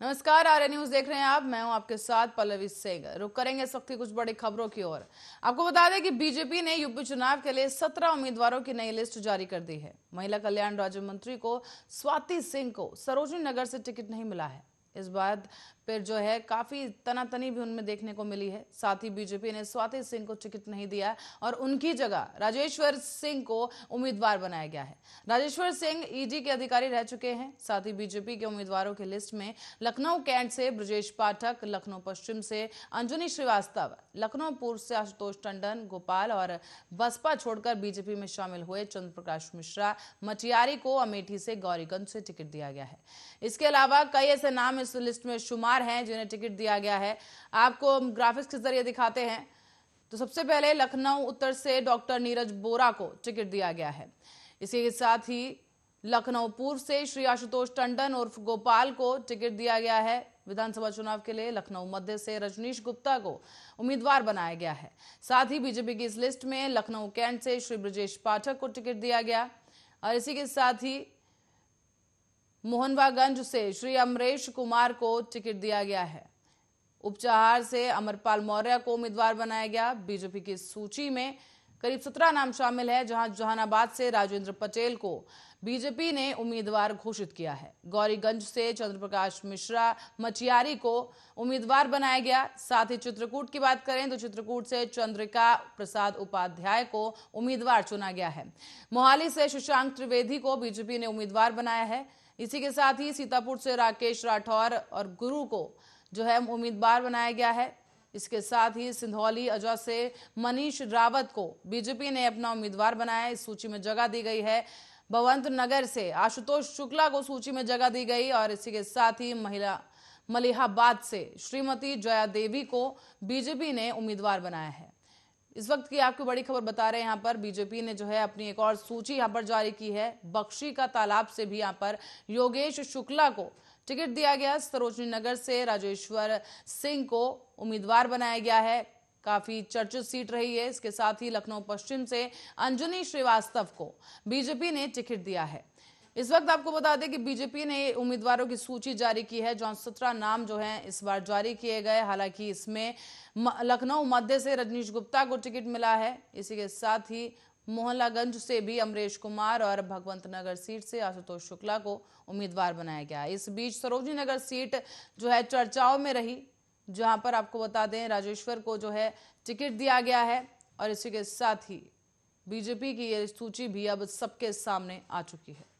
नमस्कार, आर्य न्यूज देख रहे हैं आप। मैं हूं आपके साथ पल्लवी सिंह। रुक करेंगे इस वक्त की कुछ बड़ी खबरों की ओर। आपको बता दें कि बीजेपी ने यूपी चुनाव के लिए 17 उम्मीदवारों की नई लिस्ट जारी कर दी है। महिला कल्याण राज्य मंत्री को स्वाति सिंह को सरोजनी नगर से टिकट नहीं मिला है। इस बात फिर जो है काफी तनातनी भी उनमें देखने को मिली है। साथ ही बीजेपी ने स्वाति सिंह को टिकट नहीं दिया और उनकी जगह राजेश्वर सिंह को उम्मीदवार बनाया गया है। राजेश्वर सिंह ईडी के अधिकारी रह चुके हैं। साथ ही बीजेपी के उम्मीदवारों की लिस्ट में लखनऊ कैंट से ब्रजेश पाठक, लखनऊ पश्चिम से अंजनी श्रीवास्तव, लखनऊ पूर्व से आशुतोष टंडन, गोपाल और बसपा छोड़कर बीजेपी में शामिल हुए चंद्र प्रकाश मिश्रा, मटियारी को अमेठी से गौरीगंज से टिकट दिया गया है। इसके अलावा कई ऐसे नाम इस लिस्ट में शुमार हैं जिन्हें टिकट दिया गया है। आपको ग्राफिक्स के जरिए दिखाते हैं। तो सबसे पहले लखनऊ उत्तर से डॉक्टर नीरज बोरा को टिकट दिया गया है। इसी के साथ ही लखनऊ पूर्व से श्री आशुतोष टंडन उर्फ गोपाल को टिकट दिया गया है। विधानसभा चुनाव के लिए लखनऊ मध्य से रजनीश गुप्ता को उम्मीदवार बनाया गया है। साथ ही बीजेपी की इस लिस्ट में लखनऊ कैंट से श्री ब्रजेश पाठक को टिकट दिया गया और इसी के साथ ही मोहनवागंज से श्री अमरेश कुमार को टिकट दिया गया है। उपचाहार से अमरपाल मौर्य को उम्मीदवार बनाया गया। बीजेपी की सूची में करीब 17 नाम शामिल है, जहां जहानाबाद से राजेंद्र पटेल को बीजेपी ने उम्मीदवार घोषित किया है। गौरीगंज से चंद्र प्रकाश मिश्रा, मटियारी को उम्मीदवार बनाया गया। साथ ही चित्रकूट की बात करें तो चित्रकूट से चंद्रिका प्रसाद उपाध्याय को उम्मीदवार चुना गया है। मोहाली से शशांक त्रिवेदी को बीजेपी ने उम्मीदवार बनाया है। इसी के साथ ही सीतापुर से राकेश राठौर और गुरु को जो है उम्मीदवार बनाया गया है। इसके साथ ही सिंधौली अजा से मनीष रावत को बीजेपी ने अपना उम्मीदवार बनाया। इस सूची में जगह दी गई है। भगवंत नगर से आशुतोष शुक्ला को सूची में जगह दी गई और इसी के साथ ही मलिहाबाद से श्रीमती जया देवी को बीजेपी ने उम्मीदवार बनाया है। इस वक्त की आपको बड़ी खबर बता रहे हैं। यहाँ पर बीजेपी ने जो है अपनी एक और सूची यहाँ पर जारी की है। बख्शी का तालाब से भी यहाँ पर योगेश शुक्ला को टिकट दिया गया। सरोजनी नगर से राजेश्वर सिंह को उम्मीदवार बनाया गया है। काफी चर्चित सीट रही है। इसके साथ ही लखनऊ पश्चिम से अंजनी श्रीवास्तव को बीजेपी ने टिकट दिया है। इस वक्त आपको बता दें कि बीजेपी ने उम्मीदवारों की सूची जारी की है, जहां 17 नाम जो हैं इस बार जारी किए गए। हालांकि इसमें लखनऊ मध्य से रजनीश गुप्ता को टिकट मिला है। इसी के साथ ही मोहनलागंज से भी अमरेश कुमार और भगवंत नगर सीट से आशुतोष शुक्ला को उम्मीदवार बनाया गया। इस बीच सरोजनी नगर सीट जो है चर्चाओं में रही, जहां पर आपको बता दें राजेश्वर को जो है टिकट दिया गया है और इसी के साथ ही बीजेपी की ये सूची भी अब सबके सामने आ चुकी है।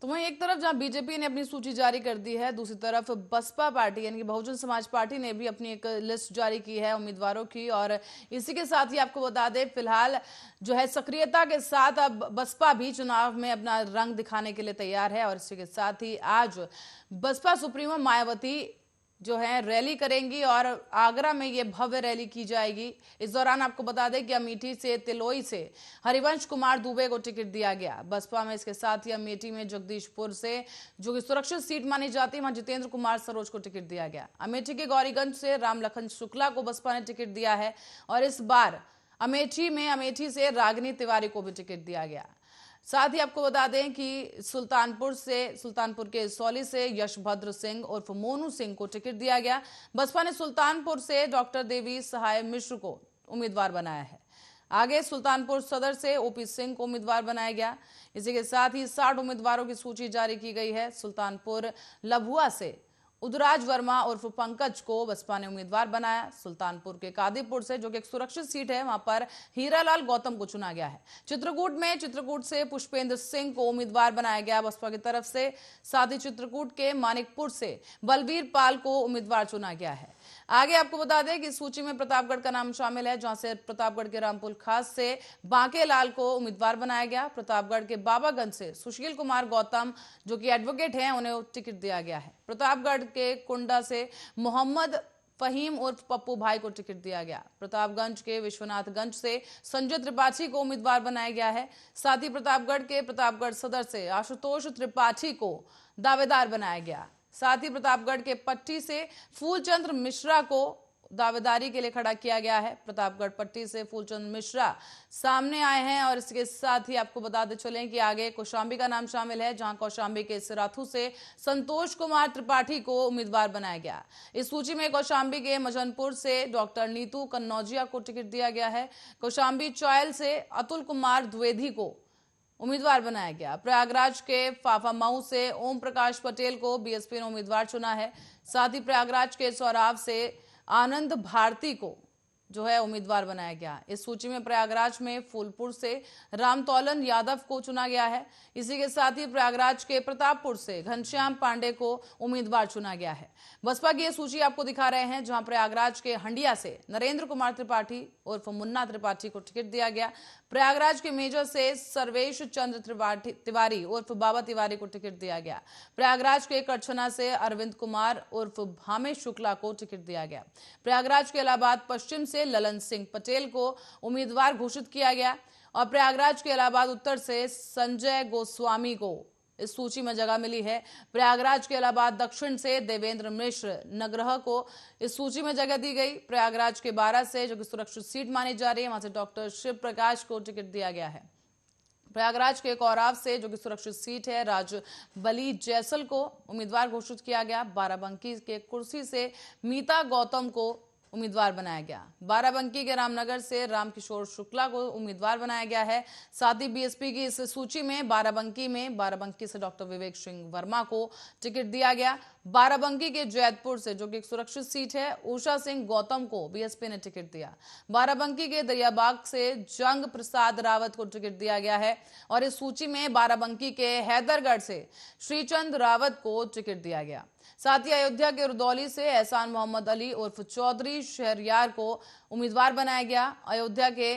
तो वहीं एक तरफ जहां बीजेपी ने अपनी सूची जारी कर दी है, दूसरी तरफ बसपा पार्टी यानी कि बहुजन समाज पार्टी ने भी अपनी एक लिस्ट जारी की है उम्मीदवारों की। और इसी के साथ ही आपको बता दें फिलहाल जो है सक्रियता के साथ अब बसपा भी चुनाव में अपना रंग दिखाने के लिए तैयार है। और इसी के साथ ही आज बसपा सुप्रीमो मायावती जो है रैली करेंगी और आगरा में ये भव्य रैली की जाएगी। इस दौरान आपको बता दें कि अमेठी से तिलोई से हरिवंश कुमार दुबे को टिकट दिया गया बसपा में। इसके साथ ही अमेठी में जगदीशपुर से जो कि सुरक्षित सीट मानी जाती है, वहां जितेंद्र कुमार सरोज को टिकट दिया गया। अमेठी के गौरीगंज से रामलखन शुक्ला को बसपा ने टिकट दिया है और इस बार अमेठी से रागिनी तिवारी को भी टिकट दिया गया। साथ ही आपको बता दें कि सुल्तानपुर के सौली से यशभद्र सिंह उर्फ मोनू सिंह को टिकट दिया गया। बसपा ने सुल्तानपुर से डॉक्टर देवी सहाय मिश्र को उम्मीदवार बनाया है। आगे सुल्तानपुर सदर से ओपी सिंह को उम्मीदवार बनाया गया। इसी के साथ ही 60 उम्मीदवारों की सूची जारी की गई है। सुल्तानपुर लभुआ से उदराज वर्मा उर्फ पंकज को बसपा ने उम्मीदवार बनाया। सुल्तानपुर के कादीपुर से जो कि एक सुरक्षित सीट है, वहां पर हीरालाल गौतम को चुना गया है। चित्रकूट से पुष्पेंद्र सिंह को उम्मीदवार बनाया गया बसपा की तरफ से। साथ ही चित्रकूट के मानिकपुर से बलवीर पाल को उम्मीदवार चुना गया है। आगे आपको बता दें कि सूची में प्रतापगढ़ का नाम शामिल है, जहां से प्रतापगढ़ के रामपुर खास से बांकेलाल को उम्मीदवार बनाया गया। प्रतापगढ़ के बाबागंज से सुशील कुमार गौतम जो कि एडवोकेट हैं, उन्हें टिकट दिया गया है। प्रतापगढ़ के कुंडा से मोहम्मद फहीम उर्फ पप्पू भाई को टिकट दिया गया। प्रतापगंज के विश्वनाथगंज से संजय त्रिपाठी को उम्मीदवार बनाया गया है। साथ ही प्रतापगढ़ सदर से आशुतोष त्रिपाठी को दावेदार बनाया गया। साथ ही प्रतापगढ़ के पट्टी से फूलचंद्र मिश्रा को दावेदारी के लिए खड़ा किया गया है। प्रतापगढ़ पट्टी से फूलचंद मिश्रा सामने आए हैं और इसके साथ ही आपको बताते चलें कि आगे कौशाम्बी का नाम शामिल है, जहां कौशाम्बी के सिराथू से संतोष कुमार त्रिपाठी को उम्मीदवार बनाया गया। इस सूची में कौशाम्बी के मजनपुर से डॉक्टर नीतू कन्नौजिया को टिकट दिया गया है। कौशाम्बी चौयल से अतुल कुमार द्विवेदी को उम्मीदवार बनाया गया। प्रयागराज के फाफामऊ से ओम प्रकाश पटेल को बीएसपी ने उम्मीदवार चुना है। साथ ही प्रयागराज के सौराव से आनंद भारती को जो है उम्मीदवार बनाया गया। इस सूची में प्रयागराज में फूलपुर से रामतौलन यादव को चुना गया है। इसी के साथ ही प्रयागराज के प्रतापपुर से घनश्याम पांडे को उम्मीदवार चुना गया है। बसपा की यह सूची आपको दिखा रहे हैं, जहां प्रयागराज के हंडिया से नरेंद्र कुमार त्रिपाठी उर्फ मुन्ना त्रिपाठी को टिकट दिया गया। प्रयागराज के मेजर से सर्वेश चंद्र तिवारी उर्फ बाबा तिवारी को टिकट दिया गया। प्रयागराज के करछना से अरविंद कुमार उर्फ भामेश शुक्ला को टिकट दिया गया। प्रयागराज के इलाहाबाद पश्चिम से ललन सिंह पटेल को उम्मीदवार घोषित किया गया और प्रयागराज के इलाहाबाद उत्तर से संजय गोस्वामी को इस सूची में जगह मिली है। प्रयागराज के इलाहाबाद दक्षिण से देवेंद्र मिश्र नगरह को इस सूची में जगह दी गई। प्रयागराज के 12 से जो कि सुरक्षित सीट मानी जा रही है, वहां से डॉक्टर शिव प्रकाश को टिकट दिया गया है। प्रयागराज के कौराव से जो कि सुरक्षित सीट है, राजबली जैसल को उम्मीदवार घोषित किया गया। बाराबंकी के कुर्सी से मीता गौतम को उम्मीदवार बनाया गया। बाराबंकी के रामनगर से रामकिशोर शुक्ला को उम्मीदवार बनाया गया है। साथ ही बीएसपी की इस सूची में बाराबंकी से डॉक्टर विवेक सिंह वर्मा को टिकट दिया गया। बाराबंकी के जैतपुर से जो कि एक सुरक्षित सीट है, उषा सिंह गौतम को बीएसपी ने टिकट दिया। बाराबंकी के दरियाबाग से जंग प्रसाद रावत को टिकट दिया गया है और इस सूची में बाराबंकी के हैदरगढ़ से श्रीचंद रावत को टिकट दिया गया। साथ ही अयोध्या के रुदौली से एहसान मोहम्मद अली उर्फ चौधरी शहरयार को उम्मीदवार बनाया गया। अयोध्या के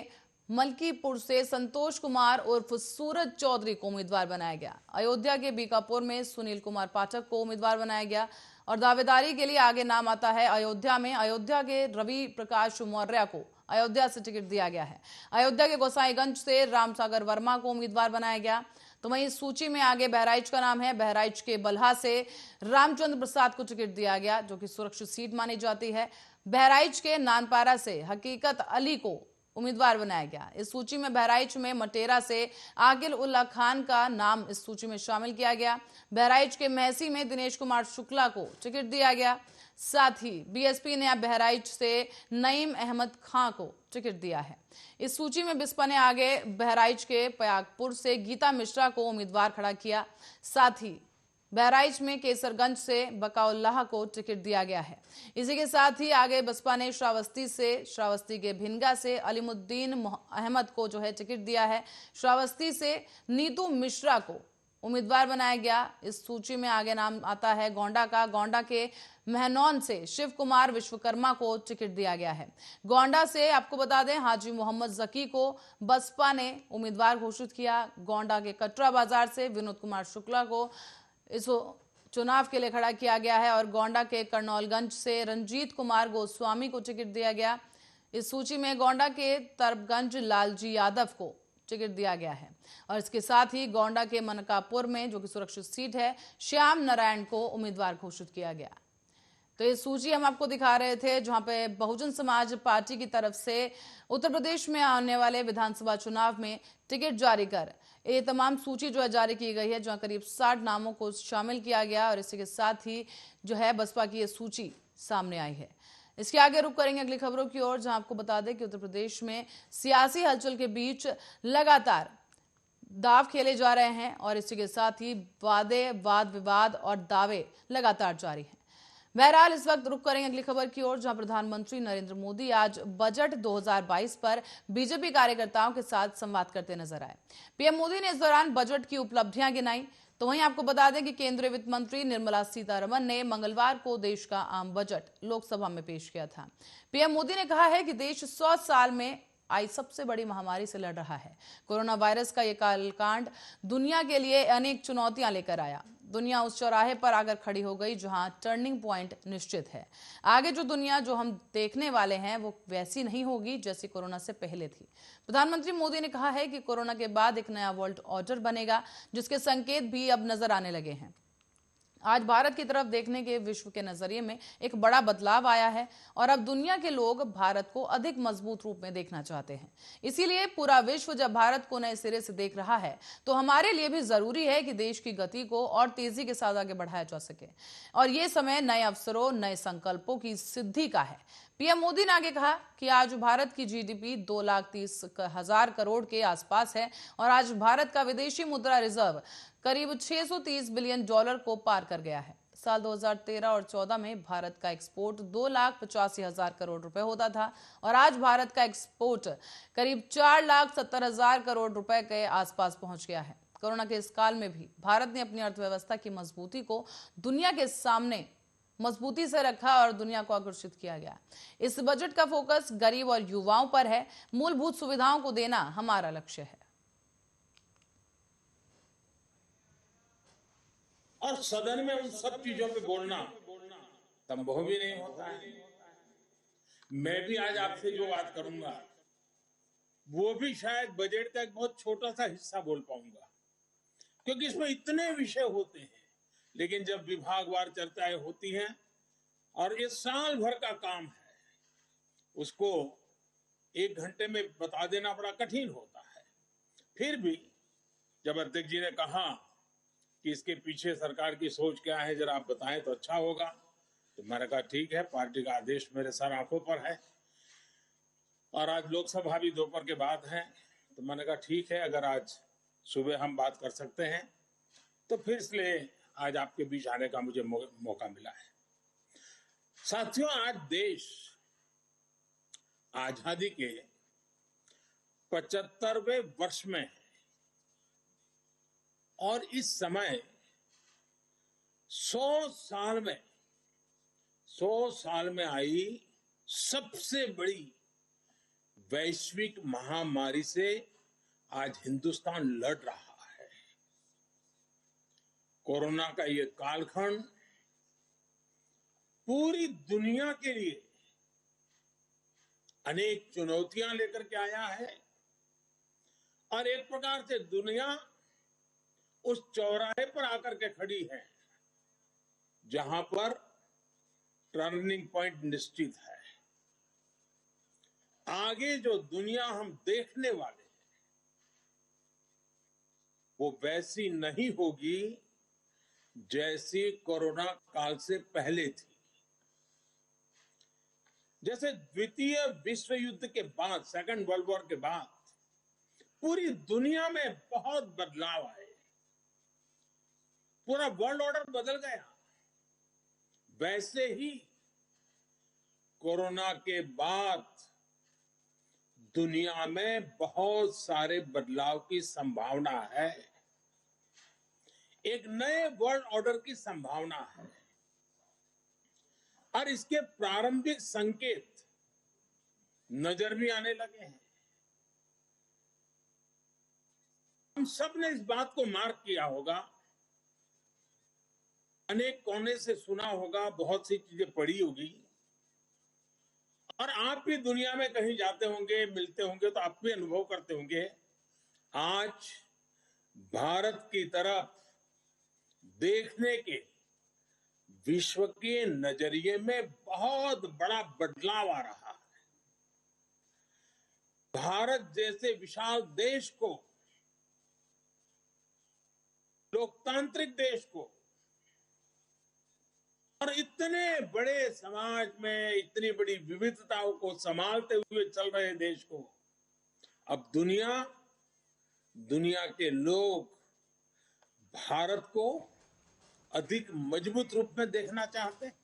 मलकीपुर से संतोष कुमार उर्फ सूरज चौधरी को उम्मीदवार बनाया गया। अयोध्या के बीकापुर में सुनील कुमार पाठक को उम्मीदवार बनाया गया और दावेदारी के लिए आगे नाम आता है अयोध्या के रवि प्रकाश मौर्य को अयोध्या से टिकट दिया गया है। अयोध्या के गोसाईगंज से रामसागर वर्मा को उम्मीदवार बनाया गया। तो वहीं इस सूची में आगे बहराइच का नाम है। बहराइच के बल्हा से रामचंद्र प्रसाद को टिकट दिया गया, जो कि सुरक्षित सीट मानी जाती है। बहराइच के नानपारा से हकीकत अली को उम्मीदवार बनाया गया। इस सूची में बहराइच में मटेरा से आकिल उल्ला खान का नाम इस सूची में शामिल किया गया। बहराइच के महसी में दिनेश कुमार शुक्ला को टिकट दिया गया। साथ ही बीएसपी ने बहराइच से नईम अहमद खां को टिकट दिया है। इस सूची में बिस्पा ने आगे बहराइच के पयागपुर से गीता मिश्रा को उम्मीदवार खड़ा किया। साथ ही बहराइच में केसरगंज से बकाउल्लाह को टिकट दिया गया है। इसी के साथ ही आगे बसपा ने श्रावस्ती के भिनगा से अलीमुद्दीन अहमद को जो है टिकट दिया है। श्रावस्ती से नीतू मिश्रा को उम्मीदवार बनाया गया। इस सूची में आगे नाम आता है गोंडा का। गोंडा के महनौन से शिव कुमार विश्वकर्मा को टिकट दिया गया है। गोंडा से आपको बता दें हाजी मोहम्मद जकी को बसपा ने उम्मीदवार घोषित किया। गोंडा के कटरा बाजार से विनोद कुमार शुक्ला को इस चुनाव के लिए खड़ा किया गया है और गोंडा के कर्नौलगंज से रंजीत कुमार गोस्वामी को टिकट दिया गया। इस सूची में गोंडा के तरबगंज लालजी यादव को टिकट दिया गया है और इसके साथ ही गोंडा के मनकापुर में जो कि सुरक्षित सीट है, श्याम नारायण को उम्मीदवार घोषित किया गया। तो ये सूची हम आपको दिखा रहे थे, जहां पे बहुजन समाज पार्टी की तरफ से उत्तर प्रदेश में आने वाले विधानसभा चुनाव में टिकट जारी कर ये तमाम सूची जो है जारी की गई है, जहां करीब 60 नामों को शामिल किया गया और इसी के साथ ही जो है बसपा की ये सूची सामने आई है। इसके आगे रुक करेंगे अगली खबरों की ओर, जहां आपको बता दें कि उत्तर प्रदेश में सियासी हलचल के बीच लगातार दाव खेले जा रहे हैं और इसी के साथ ही वाद विवाद और दावे लगातार जारी हैं। बहरहाल इस वक्त रुक करेंगे अगली खबर की ओर, जहां प्रधानमंत्री नरेंद्र मोदी आज बजट 2022 पर बीजेपी कार्यकर्ताओं के साथ संवाद करते नजर आए। पीएम मोदी ने इस दौरान बजट की उपलब्धियां गिनाई। तो वहीं आपको बता दें कि केंद्रीय वित्त मंत्री निर्मला सीतारमण ने मंगलवार को देश का आम बजट लोकसभा में पेश किया था। पीएम मोदी ने कहा है कि देश 100 साल में आई सबसे बड़ी महामारी से लड़ रहा है। कोरोना वायरस का यह कालकांड दुनिया के लिए अनेक चुनौतियां लेकर आया। दुनिया उस चौराहे पर आकर खड़ी हो गई जहां टर्निंग पॉइंट निश्चित है। आगे जो दुनिया जो हम देखने वाले हैं वो वैसी नहीं होगी जैसी कोरोना से पहले थी। प्रधानमंत्री मोदी ने कहा है कि कोरोना के बाद एक नया वर्ल्ड ऑर्डर बनेगा, जिसके संकेत भी अब नजर आने लगे हैं। आज भारत की तरफ देखने के विश्व के नजरिए में एक बड़ा बदलाव आया है और अब दुनिया के लोग भारत को अधिक मजबूत रूप में देखना चाहते हैं। इसीलिए पूरा विश्व जब भारत को नए सिरे से देख रहा है तो हमारे लिए भी जरूरी है कि देश की गति को और तेजी के साथ आगे बढ़ाया जा सके और ये समय नए अवसरों, नए संकल्पों की सिद्धि का है। पीएम मोदी ने आगे कहा कि आज भारत की जीडीपी 2,30,000 करोड़ के आसपास है और आज भारत का विदेशी मुद्रा रिजर्व करीब 630 बिलियन डॉलर को पार कर गया है। साल 2013 और 14 में भारत का एक्सपोर्ट 2,85,000 करोड़ रुपए होता था और आज भारत का एक्सपोर्ट करीब 4,70,000 करोड़ रुपए के आसपास पहुंच गया है। कोरोना के इस काल में भी भारत ने अपनी अर्थव्यवस्था की मजबूती को दुनिया के सामने मजबूती से रखा और दुनिया को आकर्षित किया गया। इस बजट का फोकस गरीब और युवाओं पर है। मूलभूत सुविधाओं को देना हमारा लक्ष्य है। और सदन में उन सब चीजों पे बोलना संभव भी नहीं होता है। मैं भी आज आपसे जो बात करूंगा वो भी शायद बजट का एक बहुत छोटा सा हिस्सा बोल पाऊंगा, क्योंकि इसमें इतने विषय होते हैं। लेकिन जब विभागवार चर्चाएं होती हैं और ये साल भर का काम है, उसको 1 घंटे में बता देना बड़ा कठिन होता है। फिर भी जब अध्यक्ष जी ने कहा कि इसके पीछे सरकार की सोच क्या है, जरा आप बताएं तो अच्छा होगा, तो मैंने कहा ठीक है, पार्टी का आदेश मेरे सर आंखों पर है और आज लोकसभा भी दोपहर के बाद है, तो मैंने कहा ठीक है, अगर आज सुबह हम बात कर सकते हैं तो फिर इसलिए आज आपके बीच आने का मुझे मौका मिला है। साथियों, आज देश आजादी के 75वें वर्ष में है और इस समय 100 साल में आई सबसे बड़ी वैश्विक महामारी से आज हिंदुस्तान लड़ रहा है। कोरोना का ये कालखंड पूरी दुनिया के लिए अनेक चुनौतियां लेकर के आया है और एक प्रकार से दुनिया उस चौराहे पर आकर के खड़ी है जहां पर टर्निंग पॉइंट निश्चित है। आगे जो दुनिया हम देखने वाले हैं वो वैसी नहीं होगी जैसी कोरोना काल से पहले थी। जैसे द्वितीय विश्व युद्ध के बाद, सेकंड वर्ल्ड वॉर के बाद पूरी दुनिया में बहुत बदलाव आए, पूरा वर्ल्ड ऑर्डर बदल गया, वैसे ही कोरोना के बाद दुनिया में बहुत सारे बदलाव की संभावना है। एक नए वर्ल्ड ऑर्डर की संभावना है और इसके प्रारंभिक संकेत नजर भी आने लगे हैं। हम सब ने इस बात को मार्क किया होगा, अनेक कोने से सुना होगा, बहुत सी चीजें पढ़ी होगी और आप भी दुनिया में कहीं जाते होंगे, मिलते होंगे तो आप भी अनुभव करते होंगे। आज भारत की तरफ देखने के विश्व के नजरिए में बहुत बड़ा बदलाव आ रहा है। भारत जैसे विशाल देश को, लोकतांत्रिक देश को और इतने बड़े समाज में इतनी बड़ी विविधताओं को संभालते हुए चल रहे देश को अब दुनिया के लोग भारत को अधिक मजबूत रूप में देखना चाहते हैं।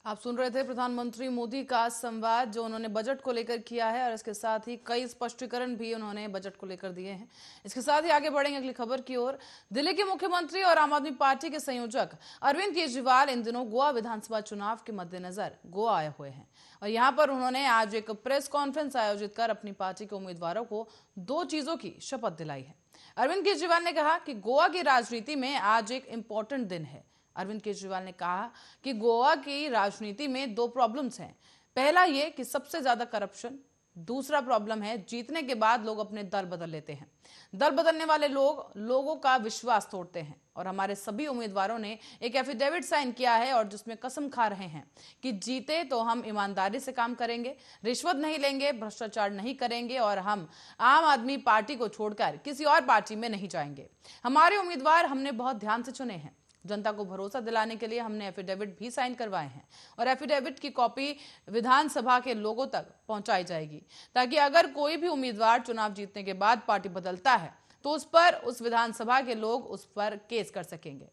आप सुन रहे थे प्रधानमंत्री मोदी का संवाद जो उन्होंने बजट को लेकर किया है और इसके साथ ही कई स्पष्टीकरण भी उन्होंने बजट को लेकर दिए हैं। इसके साथ ही आगे बढ़ेंगे अगली खबर की ओर। दिल्ली के मुख्यमंत्री और आम आदमी पार्टी के संयोजक अरविंद केजरीवाल इन दिनों गोवा विधानसभा चुनाव के मद्देनजर गोवा आए हुए हैं और यहाँ पर उन्होंने आज एक प्रेस कॉन्फ्रेंस आयोजित कर अपनी पार्टी के उम्मीदवारों को 2 चीजों की शपथ दिलाई है। अरविंद केजरीवाल ने कहा कि गोवा की राजनीति में आज एक इंपॉर्टेंट दिन है। अरविंद केजरीवाल ने कहा कि गोवा की राजनीति में 2 प्रॉब्लम्स हैं। पहला ये कि सबसे ज्यादा करप्शन, दूसरा प्रॉब्लम है, जीतने के बाद लोग अपने दल बदल लेते हैं। दल बदलने वाले लोग लोगों का विश्वास तोड़ते हैं और हमारे सभी उम्मीदवारों ने एक एफिडेविट साइन किया है और जिसमें कसम खा रहे हैं कि जीते तो हम ईमानदारी से काम करेंगे, रिश्वत नहीं लेंगे, भ्रष्टाचार नहीं करेंगे और हम आम आदमी पार्टी को छोड़कर किसी और पार्टी में नहीं जाएंगे। हमारे उम्मीदवार हमने बहुत ध्यान से चुने हैं। जनता को भरोसा दिलाने के लिए हमने एफिडेविट भी साइन करवाए हैं और एफिडेविट की कॉपी विधानसभा के लोगों तक पहुंचाई जाएगी, ताकि अगर कोई भी उम्मीदवार चुनाव जीतने के बाद पार्टी बदलता है तो उस पर उस विधानसभा के लोग उस पर केस कर सकेंगे।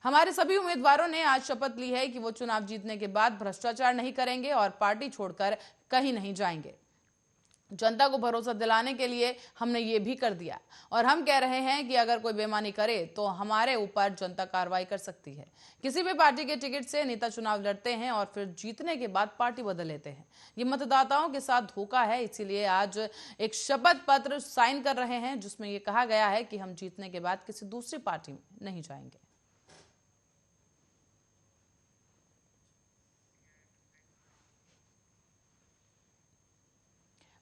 हमारे सभी उम्मीदवारों ने आज शपथ ली है कि वो चुनाव जीतने के बाद भ्रष्टाचार नहीं करेंगे और पार्टी छोड़कर कहीं नहीं जाएंगे। जनता को भरोसा दिलाने के लिए हमने ये भी कर दिया और हम कह रहे हैं कि अगर कोई बेईमानी करे तो हमारे ऊपर जनता कार्रवाई कर सकती है। किसी भी पार्टी के टिकट से नेता चुनाव लड़ते हैं और फिर जीतने के बाद पार्टी बदल लेते हैं। ये मतदाताओं के साथ धोखा है। इसीलिए आज एक शपथ पत्र साइन कर रहे हैं जिसमें ये कहा गया है कि हम जीतने के बाद किसी दूसरी पार्टी में नहीं जाएंगे।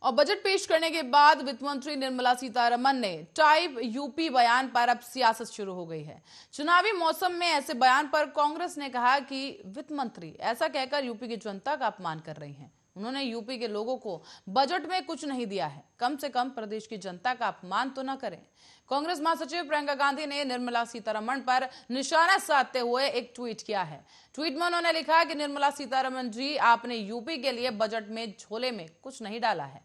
और बजट पेश करने के बाद वित्त मंत्री निर्मला सीतारमण ने टाइप यूपी बयान पर अब सियासत शुरू हो गई है। चुनावी मौसम में ऐसे बयान पर कांग्रेस ने कहा कि वित्त मंत्री ऐसा कहकर यूपी की जनता का अपमान कर रही हैं। उन्होंने यूपी के लोगों को बजट में कुछ नहीं दिया है, कम से कम प्रदेश की जनता का अपमान तो न करें। कांग्रेस महासचिव प्रियंका गांधी ने निर्मला सीतारमण पर निशाना साधते हुए एक ट्वीट किया है। ट्वीट में उन्होंने लिखा कि निर्मला सीतारमण जी, आपने यूपी के लिए बजट में झोले में कुछ नहीं डाला है,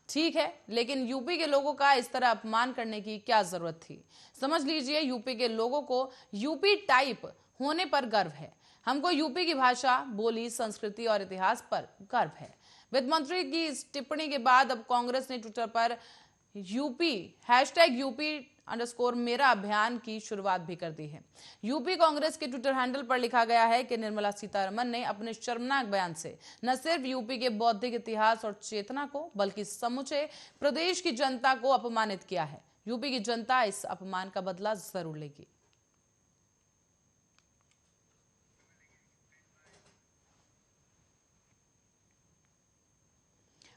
ठीक है, लेकिन यूपी के लोगों का इस तरह अपमान करने की क्या जरूरत थी। समझ लीजिए, यूपी के लोगों को यूपी टाइप होने पर गर्व है। हमको यूपी की भाषा, बोली, संस्कृति और इतिहास पर गर्व है। वित्त मंत्री की इस टिप्पणी के बाद अब कांग्रेस ने ट्विटर पर #यूपी_मेरा अभियान की शुरुआत भी कर दी है। यूपी कांग्रेस के ट्विटर हैंडल पर लिखा गया है कि निर्मला सीतारमण ने अपने शर्मनाक बयान से न सिर्फ यूपी के बौद्धिक इतिहास और चेतना को बल्कि समूचे प्रदेश की जनता को अपमानित किया है। यूपी की जनता इस अपमान का बदला जरूर लेगी।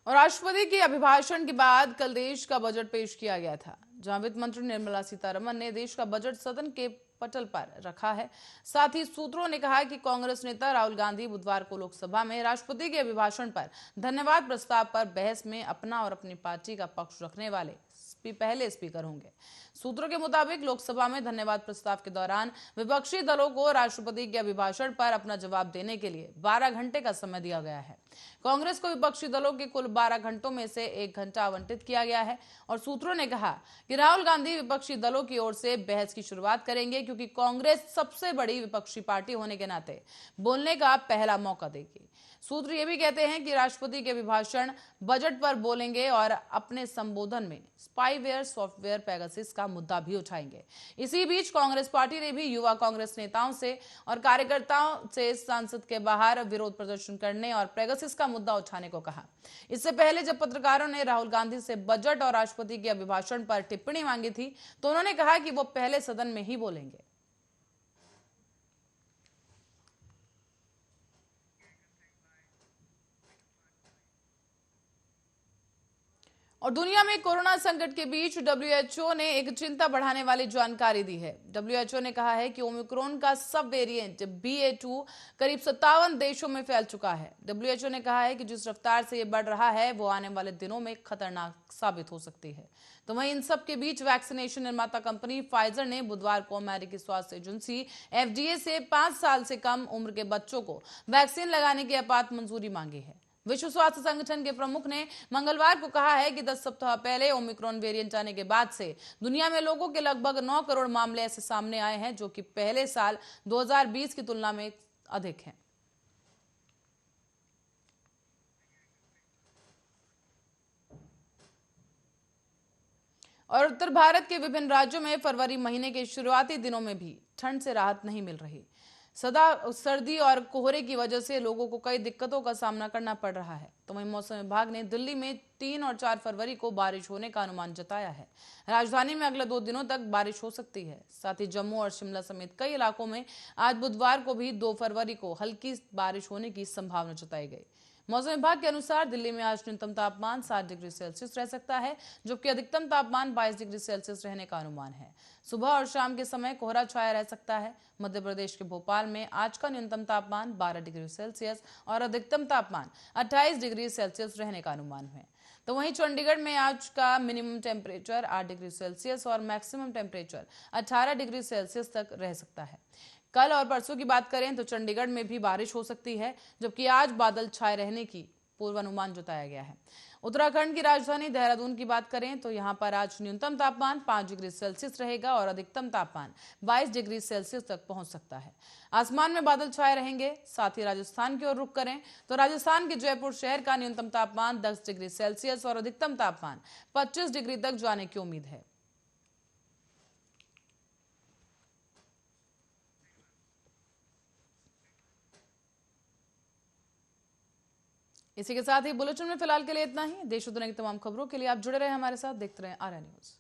और राष्ट्रपति के अभिभाषण के बाद कल देश का बजट पेश किया गया था, जहां वित्त मंत्री निर्मला सीतारमण ने देश का बजट सदन के पटल पर रखा है। साथ ही सूत्रों ने कहा कि कांग्रेस नेता राहुल गांधी बुधवार को लोकसभा में राष्ट्रपति के अभिभाषण पर धन्यवाद प्रस्ताव पर बहस में अपना और अपनी पार्टी का पक्ष रखने वाले पहले स्पीकर होंगे। सूत्रों के मुताबिक लोकसभा में धन्यवाद प्रस्ताव के दौरान विपक्षी दलों को राष्ट्रपति के अभिभाषण पर अपना जवाब देने के लिए 12 घंटे का समय दिया गया है। कांग्रेस को विपक्षी दलों के कुल 12 घंटों में से 1 घंटा आवंटित किया गया है और सूत्रों ने कहा कि राहुल गांधी विपक्षी दलों की ओर से बहस की शुरुआत करेंगे, क्योंकि कांग्रेस सबसे बड़ी विपक्षी पार्टी होने के नाते बोलने का पहला मौका देगी। सूत्र ये भी कहते हैं कि राष्ट्रपति के अभिभाषण बजट पर बोलेंगे और अपने संबोधन में स्पाईवेयर सॉफ्टवेयर पेगासस का मुद्दा भी उठाएंगे। इसी बीच कांग्रेस पार्टी ने भी युवा कांग्रेस नेताओं से और कार्यकर्ताओं से संसद के बाहर विरोध प्रदर्शन करने और पेगासस का मुद्दा उठाने को कहा। इससे पहले जब पत्रकारों ने राहुल गांधी से बजट और राष्ट्रपति के अभिभाषण पर टिप्पणी मांगी थी तो उन्होंने कहा कि वो पहले सदन में ही बोलेंगे। और दुनिया में कोरोना संकट के बीच WHO ने एक चिंता बढ़ाने वाली जानकारी दी है। WHO ने कहा है कि ओमिक्रॉन का सब वेरिएंट BA.2 करीब 57 देशों में फैल चुका है। WHO ने कहा है कि जिस रफ्तार से ये बढ़ रहा है वो आने वाले दिनों में खतरनाक साबित हो सकती है। तो वहीं इन सब के बीच वैक्सीनेशन निर्माता कंपनी फाइजर ने बुधवार को अमेरिकी स्वास्थ्य एजेंसी FDA से 5 साल से कम उम्र के बच्चों को वैक्सीन लगाने की आपात मंजूरी मांगी है। विश्व स्वास्थ्य संगठन के प्रमुख ने मंगलवार को कहा है कि 10 सप्ताह पहले ओमिक्रॉन वेरिएंट आने के बाद से दुनिया में लोगों के लगभग 9 करोड़ मामले ऐसे सामने आए हैं जो कि पहले साल 2020 की तुलना में अधिक हैं। और उत्तर भारत के विभिन्न राज्यों में फरवरी महीने के शुरुआती दिनों में भी ठंड से राहत नहीं मिल रही। सर्दी और कोहरे की वजह से लोगों को कई दिक्कतों का सामना करना पड़ रहा है। तो वहीं मौसम विभाग ने दिल्ली में 3 और 4 फरवरी को बारिश होने का अनुमान जताया है। राजधानी में अगले 2 दिनों तक बारिश हो सकती है। साथ ही जम्मू और शिमला समेत कई इलाकों में आज बुधवार को भी 2 फरवरी को हल्की बारिश होने की संभावना जताई गई। मौसम विभाग के अनुसार दिल्ली में आज न्यूनतम तापमान 7 डिग्री सेल्सियस रह सकता है, जबकि अधिकतम तापमान 22 डिग्री सेल्सियस रहने का अनुमान है। सुबह और शाम के समय कोहरा छाया रह सकता है। मध्य प्रदेश के भोपाल में आज का न्यूनतम तापमान 12 डिग्री सेल्सियस और अधिकतम तापमान 28 डिग्री सेल्सियस रहने का अनुमान है। तो वहीं चंडीगढ़ में आज का मिनिमम टेम्परेचर 8 डिग्री सेल्सियस और मैक्सिमम टेम्परेचर 18 डिग्री सेल्सियस तक रह सकता है। कल और परसों की बात करें तो चंडीगढ़ में भी बारिश हो सकती है, जबकि आज बादल छाए रहने की पूर्वानुमान जताया गया है। उत्तराखंड की राजधानी देहरादून की बात करें तो यहां पर आज न्यूनतम तापमान 5 डिग्री सेल्सियस रहेगा और अधिकतम तापमान 22 डिग्री सेल्सियस तक पहुंच सकता है। आसमान में बादल छाए रहेंगे। साथ ही राजस्थान की ओर रुख करें तो राजस्थान के जयपुर शहर का न्यूनतम तापमान 10 डिग्री सेल्सियस और अधिकतम तापमान 25 डिग्री तक जाने की उम्मीद है। इसी के साथ ही बुलेटिन में फिलहाल के लिए इतना ही। देश और दुनिया की तमाम खबरों के लिए आप जुड़े रहे हमारे साथ, देखते रहे आर्या न्यूज।